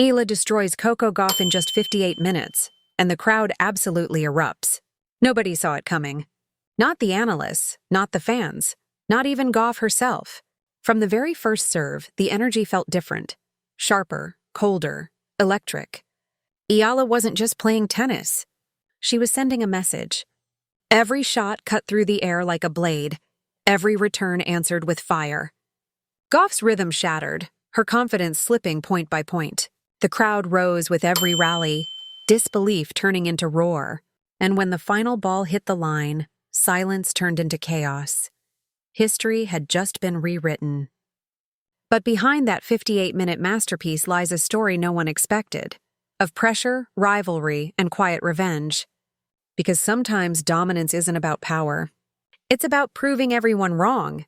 Eala destroys Coco Gauff in just 58 minutes, and the crowd absolutely erupts. Nobody saw it coming. Not the analysts, not the fans, not even Gauff herself. From the very first serve, the energy felt different. Sharper, colder, electric. Eala wasn't just playing tennis. She was sending a message. Every shot cut through the air like a blade. Every return answered with fire. Gauff's rhythm shattered, her confidence slipping point by point. The crowd rose with every rally, disbelief turning into roar. And when the final ball hit the line, silence turned into chaos. History had just been rewritten. But behind that 58-minute masterpiece lies a story no one expected, of pressure, rivalry, and quiet revenge. Because sometimes dominance isn't about power. It's about proving everyone wrong.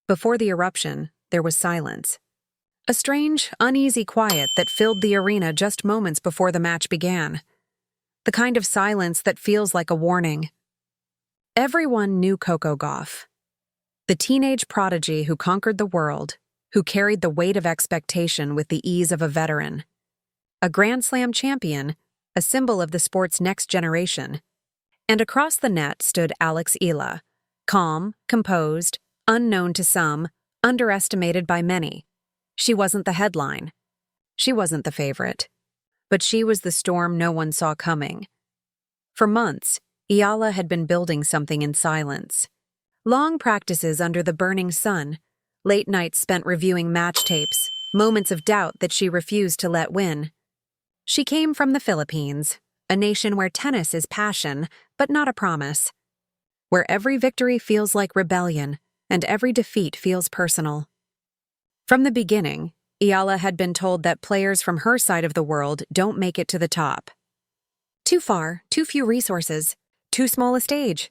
Before the eruption, there was silence. A strange, uneasy quiet that filled the arena just moments before the match began. The kind of silence that feels like a warning. Everyone knew Coco Gauff. The teenage prodigy who conquered the world, who carried the weight of expectation with the ease of a veteran. A Grand Slam champion, a symbol of the sport's next generation. And across the net stood Eala, calm, composed, unknown to some, underestimated by many. She wasn't the headline. She wasn't the favorite. But she was the storm no one saw coming. For months, Eala had been building something in silence. Long practices under the burning sun, late nights spent reviewing match tapes, moments of doubt that she refused to let win. She came from the Philippines, a nation where tennis is passion, but not a promise. Where every victory feels like rebellion, and every defeat feels personal. From the beginning, Eala had been told that players from her side of the world don't make it to the top. Too far, too few resources, too small a stage.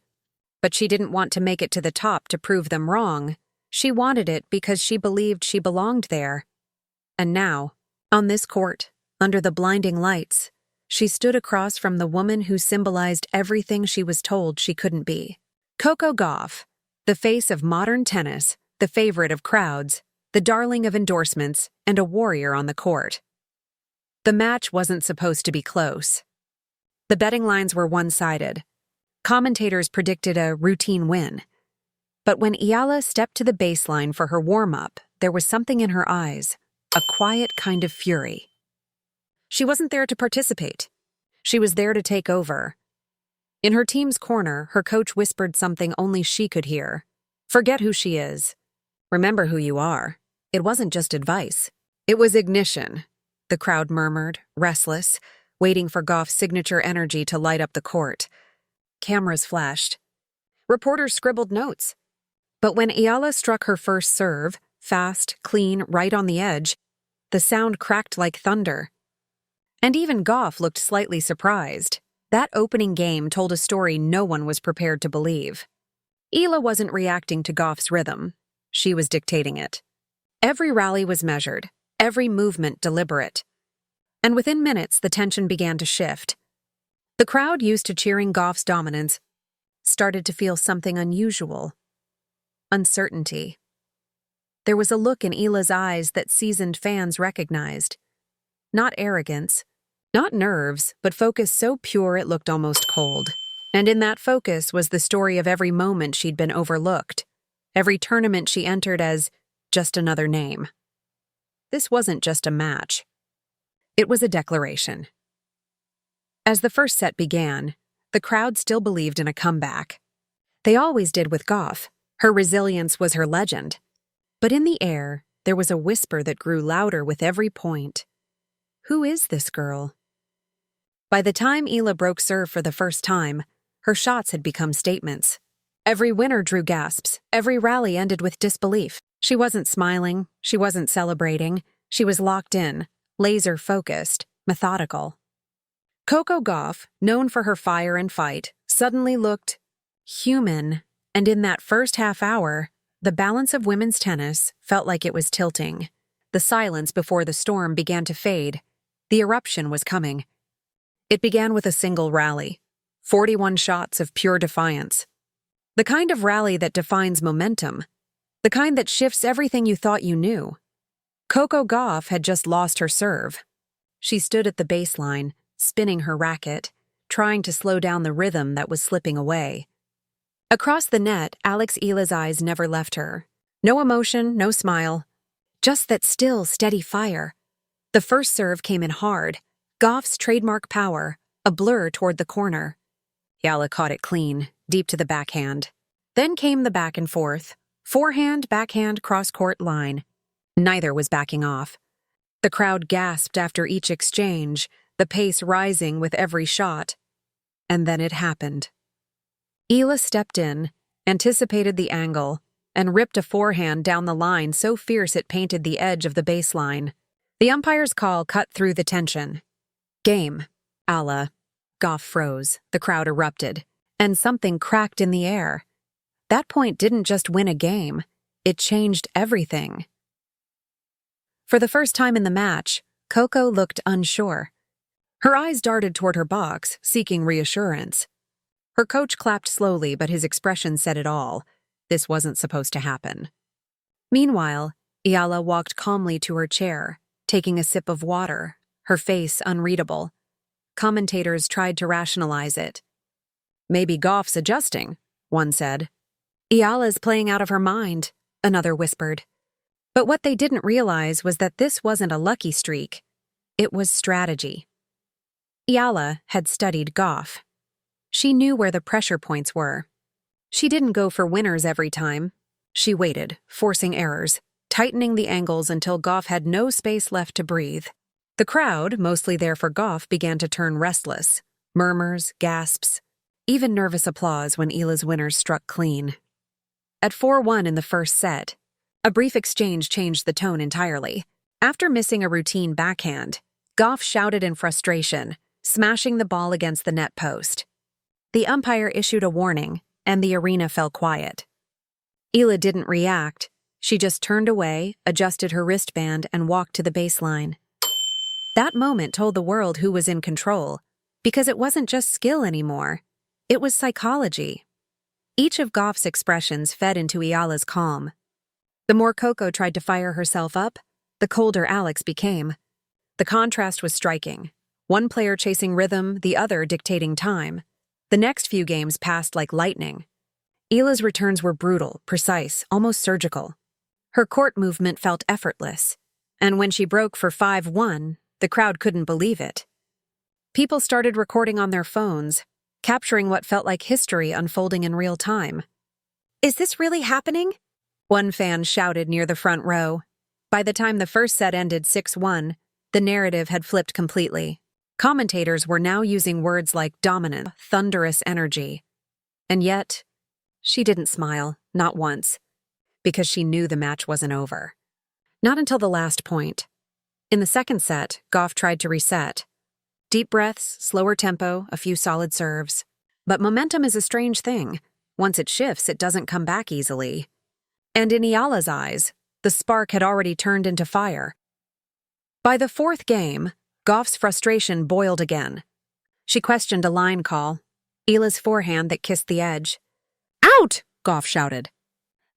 But she didn't want to make it to the top to prove them wrong. She wanted it because she believed she belonged there. And now, on this court, under the blinding lights, she stood across from the woman who symbolized everything she was told she couldn't be. Coco Gauff, the face of modern tennis, the favorite of crowds, the darling of endorsements, and a warrior on the court. The match wasn't supposed to be close. The betting lines were one-sided. Commentators predicted a routine win. But when Eala stepped to the baseline for her warm-up, there was something in her eyes, a quiet kind of fury. She wasn't there to participate. She was there to take over. In her team's corner, her coach whispered something only she could hear. Forget who she is. Remember who you are. It wasn't just advice. It was ignition, the crowd murmured, restless, waiting for Gauff's signature energy to light up the court. Cameras flashed. Reporters scribbled notes. But when Eala struck her first serve, fast, clean, right on the edge, the sound cracked like thunder. And even Gauff looked slightly surprised. That opening game told a story no one was prepared to believe. Eala wasn't reacting to Gauff's rhythm. She was dictating it. Every rally was measured, every movement deliberate. And within minutes, the tension began to shift. The crowd used to cheering Gauff's dominance started to feel something unusual. Uncertainty. There was a look in Eala's eyes that seasoned fans recognized. Not arrogance, not nerves, but focus so pure it looked almost cold. And in that focus was the story of every moment she'd been overlooked, every tournament she entered as just another name. This wasn't just a match. It was a declaration. As the first set began, the crowd still believed in a comeback. They always did with Gauff. Her resilience was her legend. But in the air, there was a whisper that grew louder with every point. Who is this girl? By the time Eala broke serve for the first time, her shots had become statements. Every winner drew gasps. Every rally ended with disbelief. She wasn't smiling. She wasn't celebrating. She was locked in, laser-focused, methodical. Coco Gauff, known for her fire and fight, suddenly looked human. And in that first half hour, the balance of women's tennis felt like it was tilting. The silence before the storm began to fade. The eruption was coming. It began with a single rally. 41 shots of pure defiance. The kind of rally that defines momentum. The kind that shifts everything you thought you knew. Coco Gauff had just lost her serve. She stood at the baseline, spinning her racket, trying to slow down the rhythm that was slipping away. Across the net, Eala's eyes never left her. No emotion, no smile. Just that still, steady fire. The first serve came in hard. Gauff's trademark power, a blur toward the corner. Eala caught it clean, deep to the backhand. Then came the back and forth. Forehand, backhand, cross-court line. Neither was backing off. The crowd gasped after each exchange, the pace rising with every shot. And then it happened. Eala stepped in, anticipated the angle, and ripped a forehand down the line so fierce it painted the edge of the baseline. The umpire's call cut through the tension. Game. Eala. Gauff froze, the crowd erupted, and something cracked in the air. That point didn't just win a game, it changed everything. For the first time in the match, Coco looked unsure. Her eyes darted toward her box, seeking reassurance. Her coach clapped slowly, but his expression said it all. This wasn't supposed to happen. Meanwhile, Eala walked calmly to her chair, taking a sip of water, her face unreadable. Commentators tried to rationalize it. Maybe Gauff's adjusting, one said. Eala's playing out of her mind, another whispered. But what they didn't realize was that this wasn't a lucky streak. It was strategy. Eala had studied Gauff. She knew where the pressure points were. She didn't go for winners every time. She waited, forcing errors, tightening the angles until Gauff had no space left to breathe. The crowd, mostly there for Gauff, began to turn restless. Murmurs, gasps, even nervous applause when Eala's winners struck clean. At 4-1 in the first set, a brief exchange changed the tone entirely. After missing a routine backhand, Gauff shouted in frustration, smashing the ball against the net post. The umpire issued a warning, and the arena fell quiet. Eala didn't react. She just turned away, adjusted her wristband, and walked to the baseline. That moment told the world who was in control, because it wasn't just skill anymore. It was psychology. Each of Gauff's expressions fed into Eala's calm. The more Coco tried to fire herself up, the colder Alex became. The contrast was striking. One player chasing rhythm, the other dictating time. The next few games passed like lightning. Eala's returns were brutal, precise, almost surgical. Her court movement felt effortless. And when she broke for 5-1, the crowd couldn't believe it. People started recording on their phones, capturing what felt like history unfolding in real time. "Is this really happening?" one fan shouted near the front row. By the time the first set ended 6-1, the narrative had flipped completely. Commentators were now using words like dominant, thunderous energy. And yet, she didn't smile, not once, because she knew the match wasn't over. Not until the last point. In the second set, Gauff tried to reset. Deep breaths, slower tempo, a few solid serves. But momentum is a strange thing. Once it shifts, it doesn't come back easily. And in Eala's eyes, the spark had already turned into fire. By the fourth game, Gauff's frustration boiled again. She questioned a line call, Eala's forehand that kissed the edge. "Out!" Gauff shouted.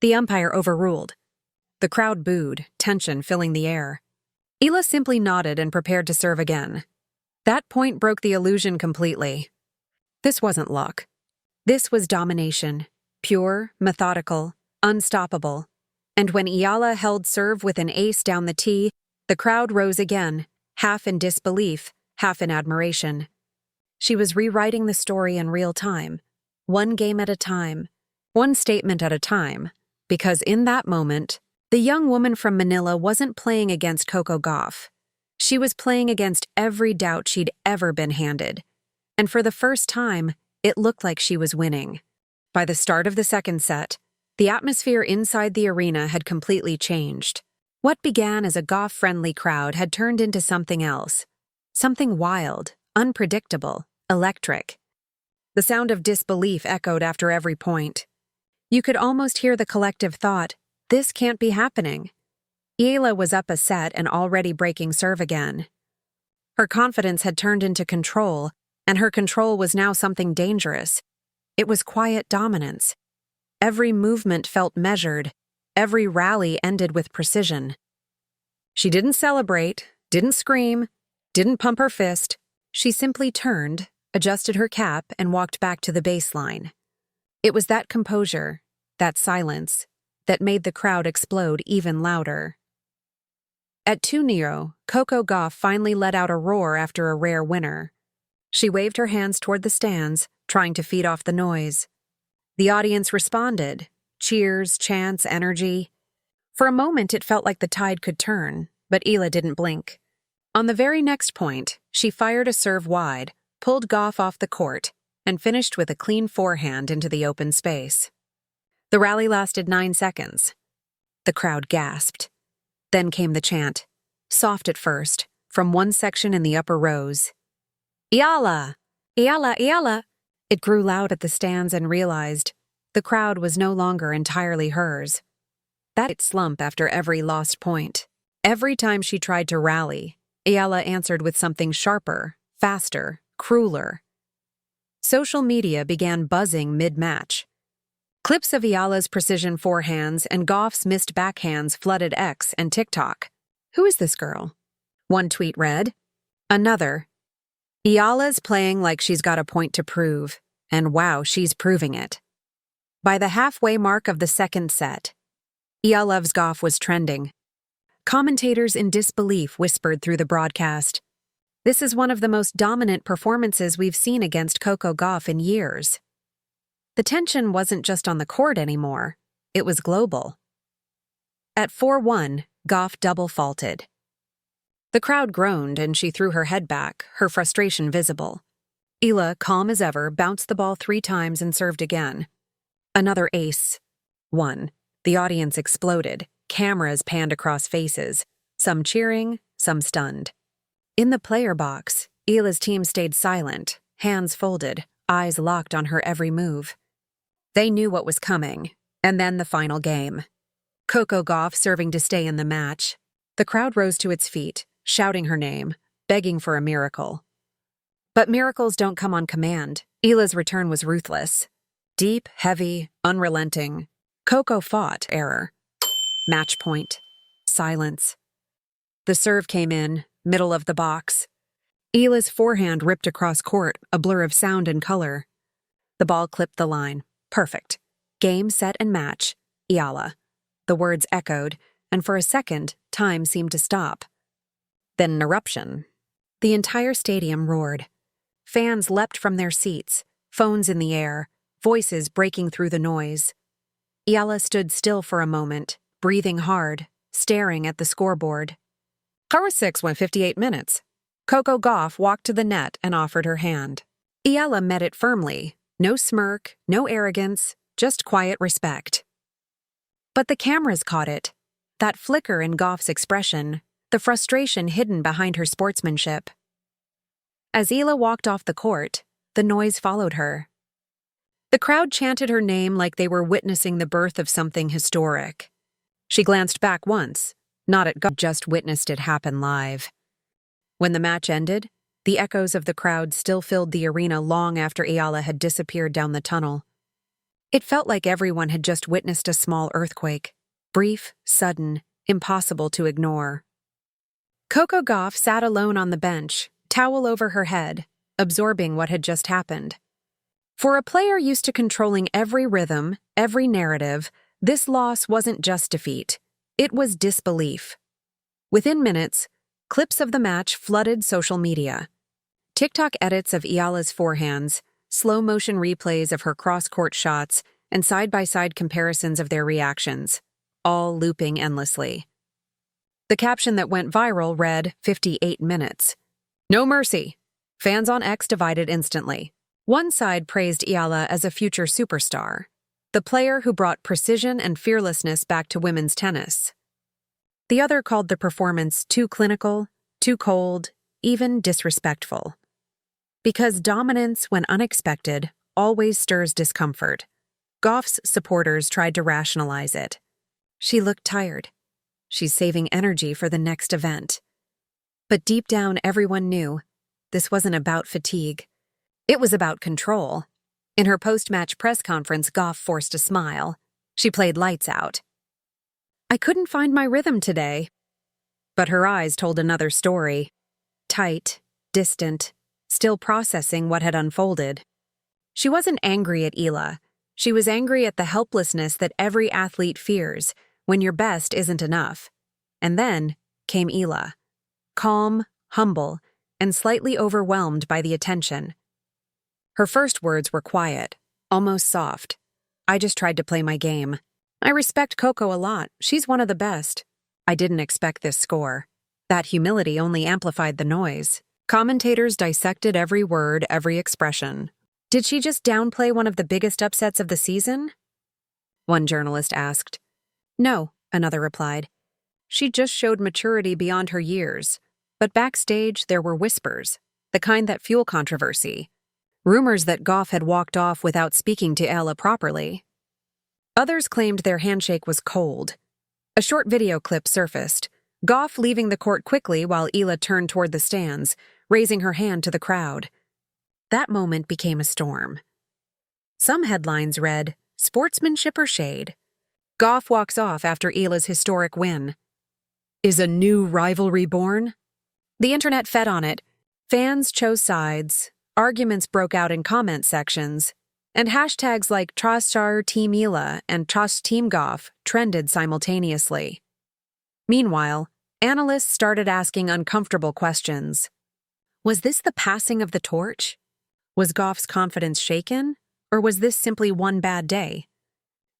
The umpire overruled. The crowd booed, tension filling the air. Eala simply nodded and prepared to serve again. That point broke the illusion completely. This wasn't luck. This was domination, pure, methodical, unstoppable. And when Eala held serve with an ace down the tee, the crowd rose again, half in disbelief, half in admiration. She was rewriting the story in real time, one game at a time, one statement at a time, because in that moment, the young woman from Manila wasn't playing against Coco Gauff. She was playing against every doubt she'd ever been handed. And for the first time, it looked like she was winning. By the start of the second set, the atmosphere inside the arena had completely changed. What began as a Gauff-friendly crowd had turned into something else. Something wild, unpredictable, electric. The sound of disbelief echoed after every point. You could almost hear the collective thought, "This can't be happening." Eala was up a set and already breaking serve again. Her confidence had turned into control, and her control was now something dangerous. It was quiet dominance. Every movement felt measured. Every rally ended with precision. She didn't celebrate, didn't scream, Didn't pump her fist. She simply turned, adjusted her cap, and walked back to the baseline. It was that composure, that silence, that made the crowd explode even louder. At 2-0, Coco Gauff finally let out a roar after a rare winner. She waved her hands toward the stands, trying to feed off the noise. The audience responded. Cheers, chants, energy. For a moment, it felt like the tide could turn, but Eala didn't blink. On the very next point, she fired a serve wide, pulled Gauff off the court, and finished with a clean forehand into the open space. The rally lasted 9 seconds. The crowd gasped. Then came the chant, soft at first, from one section in the upper rows. Eala! Eala! Eala! It grew loud at the stands and realized the crowd was no longer entirely hers. That slump after every lost point. Every time she tried to rally, Eala answered with something sharper, faster, crueler. Social media began buzzing mid-match. Clips of Eala's precision forehands and Gauff's missed backhands flooded X and TikTok. Who is this girl? One tweet read. Another. Eala's playing like she's got a point to prove, and wow, she's proving it. By the halfway mark of the second set, Eala's Gauff was trending. Commentators in disbelief whispered through the broadcast. This is one of the most dominant performances we've seen against Coco Gauff in years. The tension wasn't just on the court anymore, it was global. At 4-1, Gauff double faulted. The crowd groaned and she threw her head back, her frustration visible. Eala, calm as ever, bounced the ball 3 times and served again. Another ace. 1. The audience exploded. Cameras panned across faces, some cheering, some stunned. In the player box, Eala's team stayed silent, hands folded, eyes locked on her every move. They knew what was coming, and then the final game. Coco Gauff serving to stay in the match. The crowd rose to its feet, shouting her name, begging for a miracle. But miracles don't come on command. Eala's return was ruthless. Deep, heavy, unrelenting. Coco fought error. Match point. Silence. The serve came in, middle of the box. Eala's forehand ripped across court, a blur of sound and color. The ball clipped the line. Perfect. Game, set, and match. Eala. The words echoed, and for a second, time seemed to stop. Then an eruption. The entire stadium roared. Fans leapt from their seats, phones in the air, voices breaking through the noise. Eala stood still for a moment, breathing hard, staring at the scoreboard. Cover 6 went 58 minutes. Coco Gauff walked to the net and offered her hand. Eala met it firmly. No smirk, no arrogance, just quiet respect. But the cameras caught it. That flicker in Gauff's expression, the frustration hidden behind her sportsmanship. As Eala walked off the court, the noise followed her. The crowd chanted her name like they were witnessing the birth of something historic. She glanced back once, not at Gauff, just witnessed it happen live. When the match ended, the echoes of the crowd still filled the arena long after Eala had disappeared down the tunnel. It felt like everyone had just witnessed a small earthquake, brief, sudden, impossible to ignore. Coco Gauff sat alone on the bench, towel over her head, absorbing what had just happened. For a player used to controlling every rhythm, every narrative, this loss wasn't just defeat. It was disbelief. Within minutes, clips of the match flooded social media. TikTok edits of Eala's forehands, slow-motion replays of her cross-court shots, and side-by-side comparisons of their reactions, all looping endlessly. The caption that went viral read, 58 minutes. No mercy. Fans on X divided instantly. One side praised Eala as a future superstar, the player who brought precision and fearlessness back to women's tennis. The other called the performance too clinical, too cold, even disrespectful. Because dominance, when unexpected, always stirs discomfort. Gauff's supporters tried to rationalize it. She looked tired. She's saving energy for the next event. But deep down, everyone knew this wasn't about fatigue. It was about control. In her post-match press conference, Gauff forced a smile. She played lights out. I couldn't find my rhythm today. But her eyes told another story. tight, distant, still processing what had unfolded. She wasn't angry at Eala. She was angry at the helplessness that every athlete fears when your best isn't enough. And then came Eala, calm, humble, and slightly overwhelmed by the attention. Her first words were quiet, almost soft. "I just tried to play my game. I respect Coco a lot. She's one of the best. I didn't expect this score." That humility only amplified the noise. Commentators dissected every word, every expression. Did she just downplay one of the biggest upsets of the season? One journalist asked. No, another replied. She just showed maturity beyond her years. But backstage, there were whispers, the kind that fuel controversy. Rumors that Gauff had walked off without speaking to Eala properly. Others claimed their handshake was cold. A short video clip surfaced, Gauff leaving the court quickly while Eala turned toward the stands, raising her hand to the crowd. That moment became a storm. Some headlines read, "Sportsmanship or shade?" Gauff walks off after Eala's historic win. Is a new rivalry born? The internet fed on it. Fans chose sides, arguments broke out in comment sections, and hashtags like #TrustStar Team Eala and Trust Team Gauff trended simultaneously. Meanwhile, analysts started asking uncomfortable questions. Was this the passing of the torch? Was Gauff's confidence shaken, or was this simply one bad day?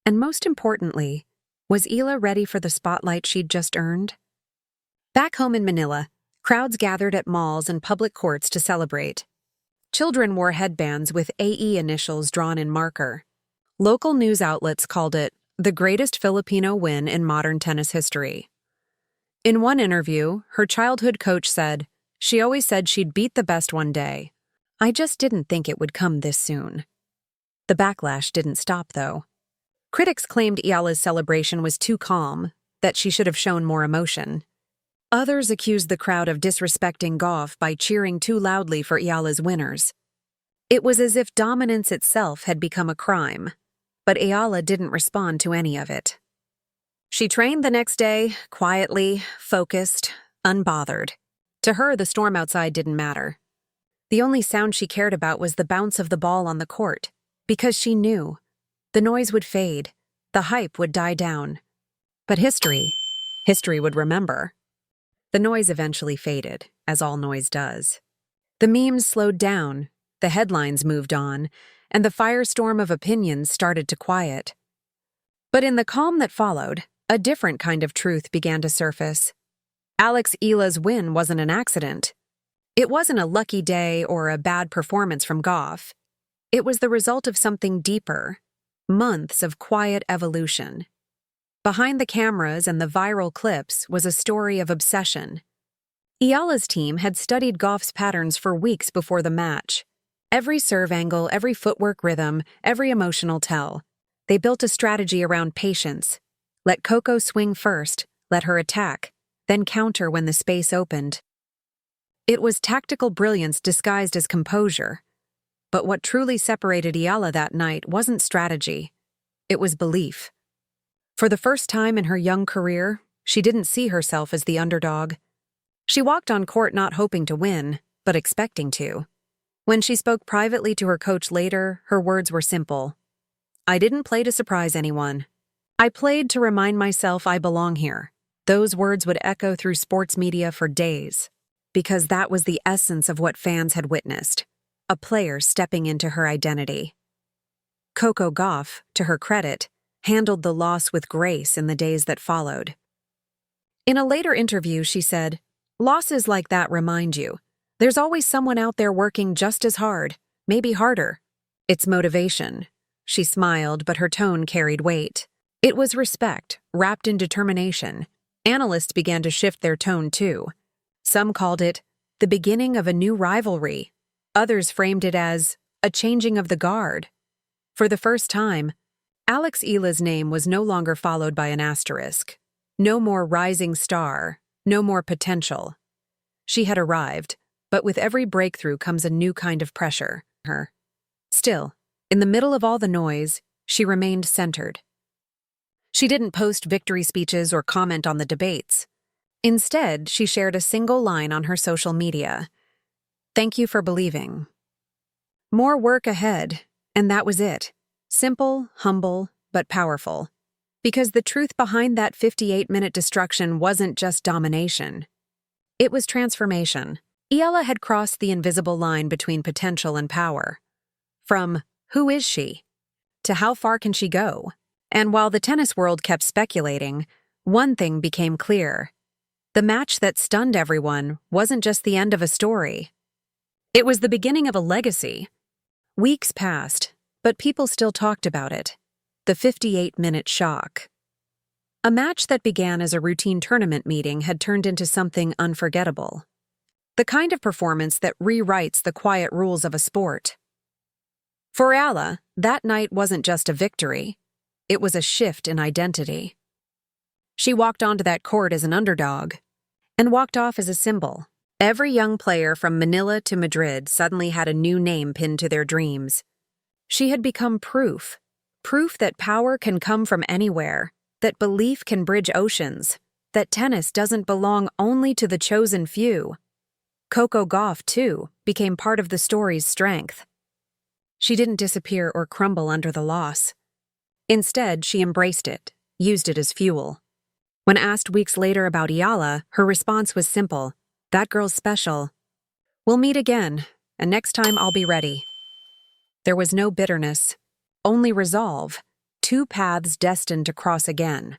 And most importantly, was Eala ready for the spotlight she'd just earned? Back home in Manila, crowds gathered at malls and public courts to celebrate. Children wore headbands with AE initials drawn in marker. Local news outlets called it the greatest Filipino win in modern tennis history. In one interview, her childhood coach said, "She always said she'd beat the best one day. I just didn't think it would come this soon." The backlash didn't stop, though. Critics claimed Eala's celebration was too calm, that she should have shown more emotion. Others accused the crowd of disrespecting Gauff by cheering too loudly for Eala's winners. It was as if dominance itself had become a crime, but Eala didn't respond to any of it. She trained the next day, quietly, focused, unbothered. To her, the storm outside didn't matter. The only sound she cared about was the bounce of the ball on the court, because she knew the noise would fade, the hype would die down. But history would remember. The noise eventually faded, as all noise does. The memes slowed down, the headlines moved on, and the firestorm of opinions started to quiet. But in the calm that followed, a different kind of truth began to surface. Eala's win wasn't an accident. It wasn't a lucky day or a bad performance from Gauff. It was the result of something deeper, months of quiet evolution. Behind the cameras and the viral clips was a story of obsession. Eala's team had studied Gauff's patterns for weeks before the match. Every serve angle, every footwork rhythm, every emotional tell. They built a strategy around patience. Let Coco swing first, let her attack, then counter when the space opened. It was tactical brilliance disguised as composure. But what truly separated Eala that night wasn't strategy. It was belief. For the first time in her young career, she didn't see herself as the underdog. She walked on court not hoping to win, but expecting to. When she spoke privately to her coach later, her words were simple. "I didn't play to surprise anyone. I played to remind myself I belong here." Those words would echo through sports media for days, because that was the essence of what fans had witnessed, a player stepping into her identity. Coco Gauff, to her credit, handled the loss with grace in the days that followed. In a later interview, she said, "Losses like that remind you. There's always someone out there working just as hard, maybe harder. It's motivation." She smiled, but her tone carried weight. It was respect, wrapped in determination. Analysts began to shift their tone too. Some called it the beginning of a new rivalry. Others framed it as a changing of the guard. For the first time, Eala's name was no longer followed by an asterisk. No more rising star, no more potential. She had arrived, but with every breakthrough comes a new kind of pressure. Still, in the middle of all the noise, she remained centered. She didn't post victory speeches or comment on the debates. Instead, she shared a single line on her social media. "Thank you for believing." More work ahead, and that was it. Simple, humble, but powerful. Because the truth behind that 58-minute destruction wasn't just domination. It was transformation. Eala had crossed the invisible line between potential and power. From "who is she?" to "how far can she go?" And while the tennis world kept speculating, one thing became clear. The match that stunned everyone wasn't just the end of a story. It was the beginning of a legacy. Weeks passed, but people still talked about it. The 58-minute shock. A match that began as a routine tournament meeting had turned into something unforgettable. The kind of performance that rewrites the quiet rules of a sport. For Eala, that night wasn't just a victory. It was a shift in identity. She walked onto that court as an underdog, and walked off as a symbol. Every young player from Manila to Madrid suddenly had a new name pinned to their dreams. She had become proof that power can come from anywhere, that belief can bridge oceans, that tennis doesn't belong only to the chosen few. Coco Gauff, too, became part of the story's strength. She didn't disappear or crumble under the loss. Instead, she embraced it, used it as fuel. When asked weeks later about Eala, her response was simple. "That girl's special. We'll meet again, and next time I'll be ready." There was no bitterness, only resolve, two paths destined to cross again.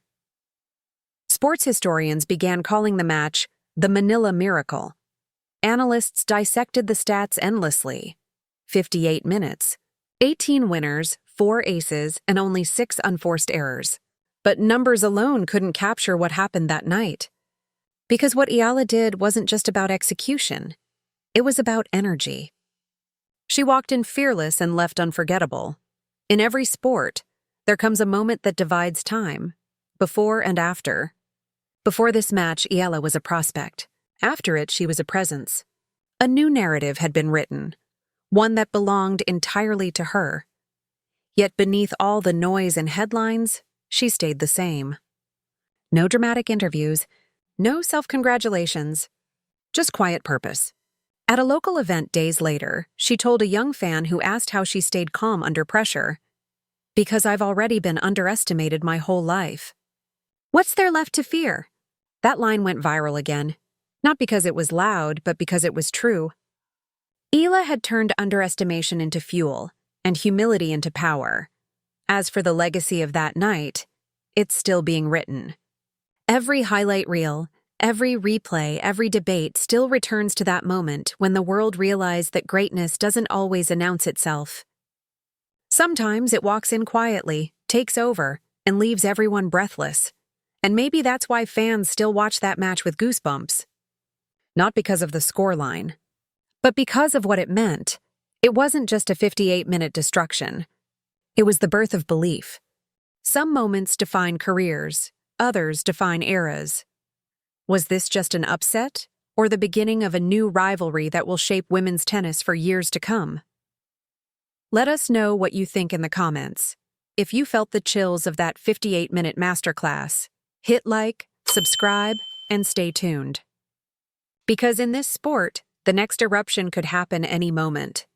Sports historians began calling the match the Manila Miracle. Analysts dissected the stats endlessly. 58 minutes, 18 winners, 4 aces, and only 6 unforced errors. But numbers alone couldn't capture what happened that night. Because what Eala did wasn't just about execution. It was about energy. She walked in fearless and left unforgettable. In every sport, there comes a moment that divides time, before and after. Before this match, Eala was a prospect. After it, she was a presence. A new narrative had been written, one that belonged entirely to her. Yet beneath all the noise and headlines, she stayed the same. No dramatic interviews, no self-congratulations, just quiet purpose. At a local event days later, she told a young fan who asked how she stayed calm under pressure, "Because I've already been underestimated my whole life." What's there left to fear? That line went viral again, not because it was loud, but because it was true. Eala had turned underestimation into fuel and humility into power. As for the legacy of that night, it's still being written. Every highlight reel, every replay, every debate still returns to that moment when the world realized that greatness doesn't always announce itself. Sometimes it walks in quietly, takes over, and leaves everyone breathless. And maybe that's why fans still watch that match with goosebumps. Not because of the scoreline, but because of what it meant. It wasn't just a 58-minute destruction. It was the birth of belief. Some moments define careers, others define eras. Was this just an upset, or the beginning of a new rivalry that will shape women's tennis for years to come? Let us know what you think in the comments. If you felt the chills of that 58-minute masterclass, hit like, subscribe, and stay tuned. Because in this sport, the next eruption could happen any moment.